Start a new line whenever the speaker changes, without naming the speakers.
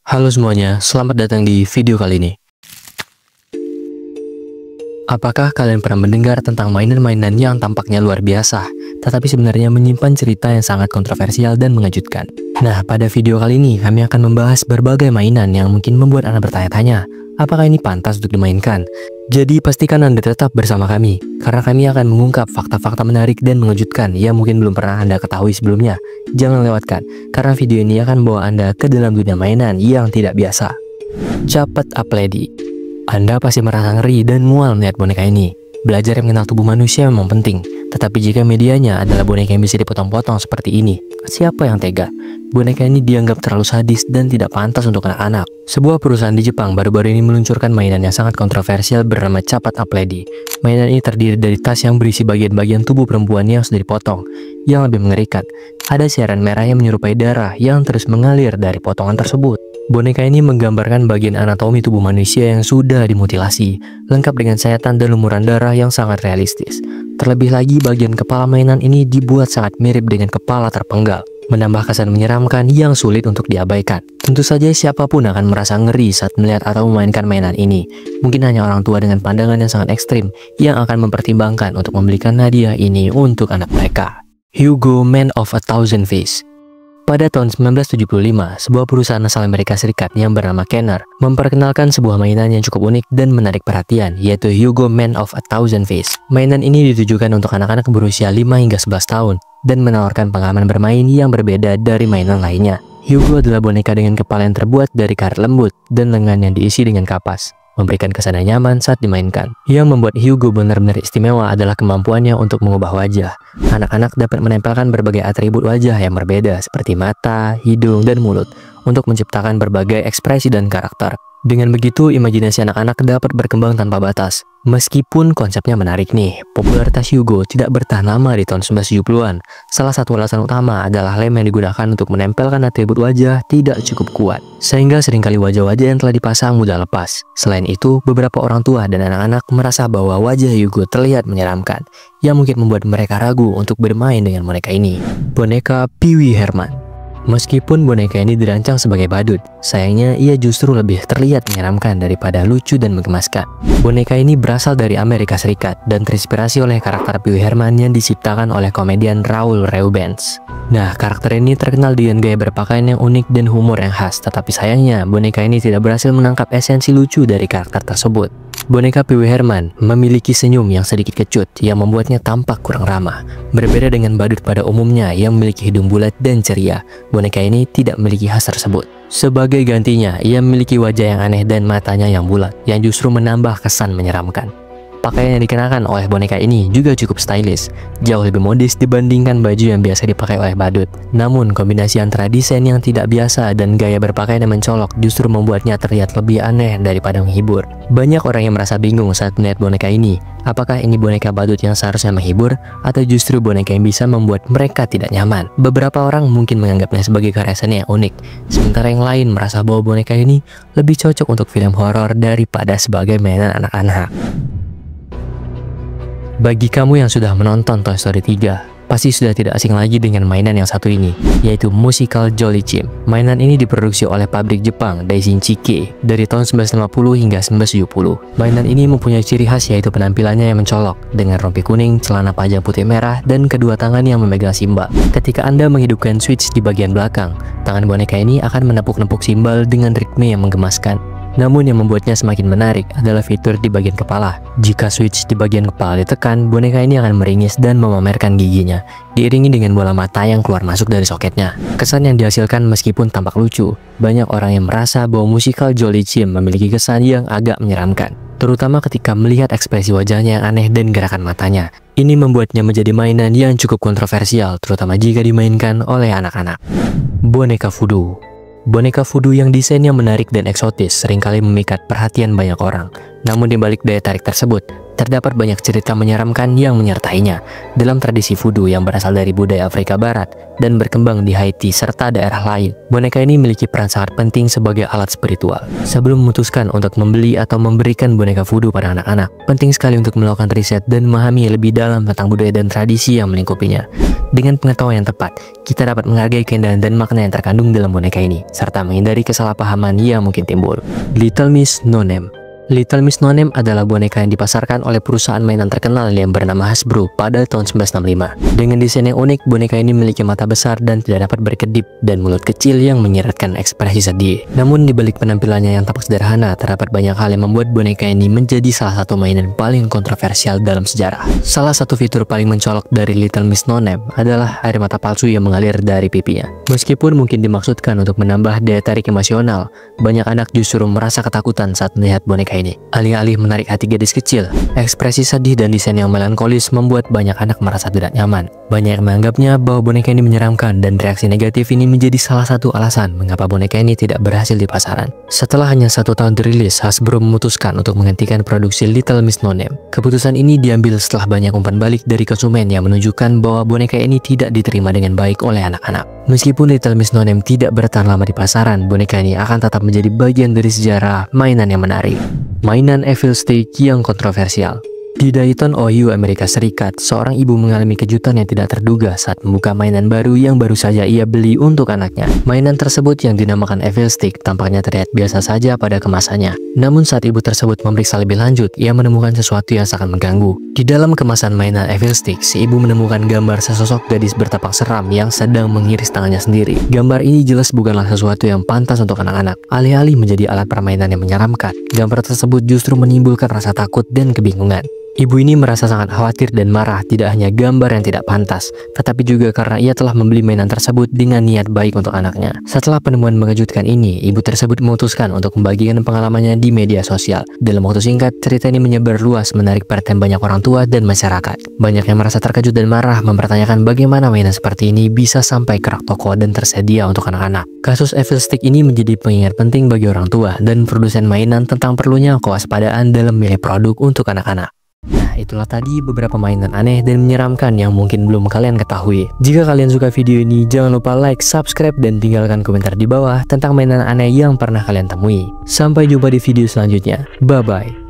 Halo semuanya, selamat datang di video kali ini. Apakah kalian pernah mendengar tentang mainan-mainan yang tampaknya luar biasa, tetapi sebenarnya menyimpan cerita yang sangat kontroversial dan mengejutkan? Nah, pada video kali ini kami akan membahas berbagai mainan yang mungkin membuat Anda bertanya-tanya, apakah ini pantas untuk dimainkan? Jadi pastikan Anda tetap bersama kami, karena kami akan mengungkap fakta-fakta menarik dan mengejutkan yang mungkin belum pernah Anda ketahui sebelumnya. Jangan lewatkan, karena video ini akan membawa Anda ke dalam dunia mainan yang tidak biasa. Chapet Up Lady. Anda pasti merasa ngeri dan mual melihat boneka ini. Belajar mengenal tubuh manusia memang penting, tetapi jika medianya adalah boneka yang bisa dipotong-potong seperti ini, siapa yang tega? Boneka ini dianggap terlalu sadis dan tidak pantas untuk anak-anak. Sebuah perusahaan di Jepang baru-baru ini meluncurkan mainan yang sangat kontroversial bernama Chapet Up Lady. Mainan ini terdiri dari tas yang berisi bagian-bagian tubuh perempuan yang sudah dipotong. Yang lebih mengerikan, ada siaran merah yang menyerupai darah yang terus mengalir dari potongan tersebut. Boneka ini menggambarkan bagian anatomi tubuh manusia yang sudah dimutilasi, lengkap dengan sayatan dan lumuran darah yang sangat realistis. Terlebih lagi, bagian kepala mainan ini dibuat sangat mirip dengan kepala terpenggal, menambah kesan menyeramkan yang sulit untuk diabaikan. Tentu saja siapapun akan merasa ngeri saat melihat atau memainkan mainan ini. Mungkin hanya orang tua dengan pandangan yang sangat ekstrim yang akan mempertimbangkan untuk membelikan hadiah ini untuk anak mereka. Hugo Man of a Thousand Faces. Pada tahun 1975, sebuah perusahaan asal Amerika Serikat yang bernama Kenner memperkenalkan sebuah mainan yang cukup unik dan menarik perhatian, yaitu Hugo Man of a Thousand Faces. Mainan ini ditujukan untuk anak-anak berusia 5 hingga 11 tahun dan menawarkan pengalaman bermain yang berbeda dari mainan lainnya. Hugo adalah boneka dengan kepala yang terbuat dari karet lembut dan lengan yang diisi dengan kapas, memberikan kesan yang nyaman saat dimainkan. Yang membuat Hugo benar-benar istimewa adalah kemampuannya untuk mengubah wajah. Anak-anak dapat menempelkan berbagai atribut wajah yang berbeda seperti mata, hidung, dan mulut untuk menciptakan berbagai ekspresi dan karakter. Dengan begitu, imajinasi anak-anak dapat berkembang tanpa batas. Meskipun konsepnya menarik nih, popularitas Hugo tidak bertahan lama di tahun 1970-an. Salah satu alasan utama adalah lem yang digunakan untuk menempelkan atribut wajah tidak cukup kuat, sehingga seringkali wajah-wajah yang telah dipasang mudah lepas. Selain itu, beberapa orang tua dan anak-anak merasa bahwa wajah Hugo terlihat menyeramkan, yang mungkin membuat mereka ragu untuk bermain dengan boneka ini. Boneka Pee Wee Herman. Meskipun boneka ini dirancang sebagai badut, sayangnya ia justru lebih terlihat menyeramkan daripada lucu dan menggemaskan. Boneka ini berasal dari Amerika Serikat dan terinspirasi oleh karakter Pee Wee Herman yang diciptakan oleh komedian Raoul Reubens. Nah, karakter ini terkenal dengan gaya berpakaian yang unik dan humor yang khas, tetapi sayangnya boneka ini tidak berhasil menangkap esensi lucu dari karakter tersebut. Boneka Pee Wee Herman memiliki senyum yang sedikit kecut yang membuatnya tampak kurang ramah. Berbeda dengan badut pada umumnya yang memiliki hidung bulat dan ceria, boneka ini tidak memiliki khas tersebut. Sebagai gantinya, ia memiliki wajah yang aneh dan matanya yang bulat, yang justru menambah kesan menyeramkan. Pakaian yang dikenakan oleh boneka ini juga cukup stylish, jauh lebih modis dibandingkan baju yang biasa dipakai oleh badut. Namun, kombinasi antara desain yang tidak biasa dan gaya berpakaian yang mencolok justru membuatnya terlihat lebih aneh daripada menghibur. Banyak orang yang merasa bingung saat melihat boneka ini. Apakah ini boneka badut yang seharusnya menghibur, atau justru boneka yang bisa membuat mereka tidak nyaman? Beberapa orang mungkin menganggapnya sebagai karya seni yang unik, sementara yang lain merasa bahwa boneka ini lebih cocok untuk film horor daripada sebagai mainan anak-anak. Bagi kamu yang sudah menonton Toy Story 3, pasti sudah tidak asing lagi dengan mainan yang satu ini, yaitu Musical Jolly Chimp. Mainan ini diproduksi oleh pabrik Jepang Daishin-Chike dari tahun 1950 hingga 1970. Mainan ini mempunyai ciri khas yaitu penampilannya yang mencolok, dengan rompi kuning, celana panjang putih merah, dan kedua tangan yang memegang simbal. Ketika Anda menghidupkan switch di bagian belakang, tangan boneka ini akan menepuk-nepuk simbal dengan ritme yang menggemaskan. Namun yang membuatnya semakin menarik adalah fitur di bagian kepala. Jika switch di bagian kepala ditekan, boneka ini akan meringis dan memamerkan giginya, diiringi dengan bola mata yang keluar masuk dari soketnya. Kesan yang dihasilkan meskipun tampak lucu, banyak orang yang merasa bahwa Musical Jolly Chimp memiliki kesan yang agak menyeramkan, terutama ketika melihat ekspresi wajahnya yang aneh dan gerakan matanya. Ini membuatnya menjadi mainan yang cukup kontroversial, terutama jika dimainkan oleh anak-anak. Boneka Voodoo. Boneka voodoo yang desainnya menarik dan eksotis seringkali memikat perhatian banyak orang. Namun di balik daya tarik tersebut, terdapat banyak cerita menyeramkan yang menyertainya. Dalam tradisi voodoo yang berasal dari budaya Afrika Barat dan berkembang di Haiti serta daerah lain, boneka ini memiliki peran sangat penting sebagai alat spiritual. Sebelum memutuskan untuk membeli atau memberikan boneka voodoo pada anak-anak, penting sekali untuk melakukan riset dan memahami lebih dalam tentang budaya dan tradisi yang melingkupinya. Dengan pengetahuan yang tepat, kita dapat menghargai keindahan dan makna yang terkandung dalam boneka ini, serta menghindari kesalahpahaman yang mungkin timbul. Little Miss No Name. Little Miss No Name adalah boneka yang dipasarkan oleh perusahaan mainan terkenal yang bernama Hasbro pada tahun 1965. Dengan desain yang unik, boneka ini memiliki mata besar dan tidak dapat berkedip dan mulut kecil yang menyiratkan ekspresi sedih. Namun di balik penampilannya yang tampak sederhana, terdapat banyak hal yang membuat boneka ini menjadi salah satu mainan paling kontroversial dalam sejarah. Salah satu fitur paling mencolok dari Little Miss No Name adalah air mata palsu yang mengalir dari pipinya. Meskipun mungkin dimaksudkan untuk menambah daya tarik emosional, banyak anak justru merasa ketakutan saat melihat boneka ini. Alih-alih menarik hati gadis kecil, ekspresi sedih dan desain yang melankolis membuat banyak anak merasa tidak nyaman. Banyak yang menganggapnya bahwa boneka ini menyeramkan, dan reaksi negatif ini menjadi salah satu alasan mengapa boneka ini tidak berhasil di pasaran. Setelah hanya 1 tahun dirilis, Hasbro memutuskan untuk menghentikan produksi Little Miss No Name. Keputusan ini diambil setelah banyak umpan balik dari konsumen yang menunjukkan bahwa boneka ini tidak diterima dengan baik oleh anak-anak. Meskipun Little Miss No Name tidak bertahan lama di pasaran, boneka ini akan tetap menjadi bagian dari sejarah mainan yang menarik. Mainan Evil Stick yang kontroversial. Di Dayton, Ohio, Amerika Serikat, seorang ibu mengalami kejutan yang tidak terduga saat membuka mainan baru yang baru saja ia beli untuk anaknya. Mainan tersebut yang dinamakan Evil Stick tampaknya terlihat biasa saja pada kemasannya. Namun saat ibu tersebut memeriksa lebih lanjut, ia menemukan sesuatu yang sangat mengganggu. Di dalam kemasan mainan Evil Stick, si ibu menemukan gambar sesosok gadis bertapak seram yang sedang mengiris tangannya sendiri. Gambar ini jelas bukanlah sesuatu yang pantas untuk anak-anak. Alih-alih menjadi alat permainan yang menyeramkan, gambar tersebut justru menimbulkan rasa takut dan kebingungan. Ibu ini merasa sangat khawatir dan marah, tidak hanya gambar yang tidak pantas, tetapi juga karena ia telah membeli mainan tersebut dengan niat baik untuk anaknya. Setelah penemuan mengejutkan ini, ibu tersebut memutuskan untuk membagikan pengalamannya di media sosial. Dalam waktu singkat, cerita ini menyebar luas, menarik perhatian banyak orang tua dan masyarakat. Banyak yang merasa terkejut dan marah, mempertanyakan bagaimana mainan seperti ini bisa sampai ke rak toko dan tersedia untuk anak-anak. Kasus Evil Stick ini menjadi pengingat penting bagi orang tua dan produsen mainan tentang perlunya kewaspadaan dalam memilih produk untuk anak-anak. Nah, itulah tadi beberapa mainan aneh dan menyeramkan yang mungkin belum kalian ketahui. Jika kalian suka video ini, jangan lupa like, subscribe, dan tinggalkan komentar di bawah tentang mainan aneh yang pernah kalian temui. Sampai jumpa di video selanjutnya. Bye-bye.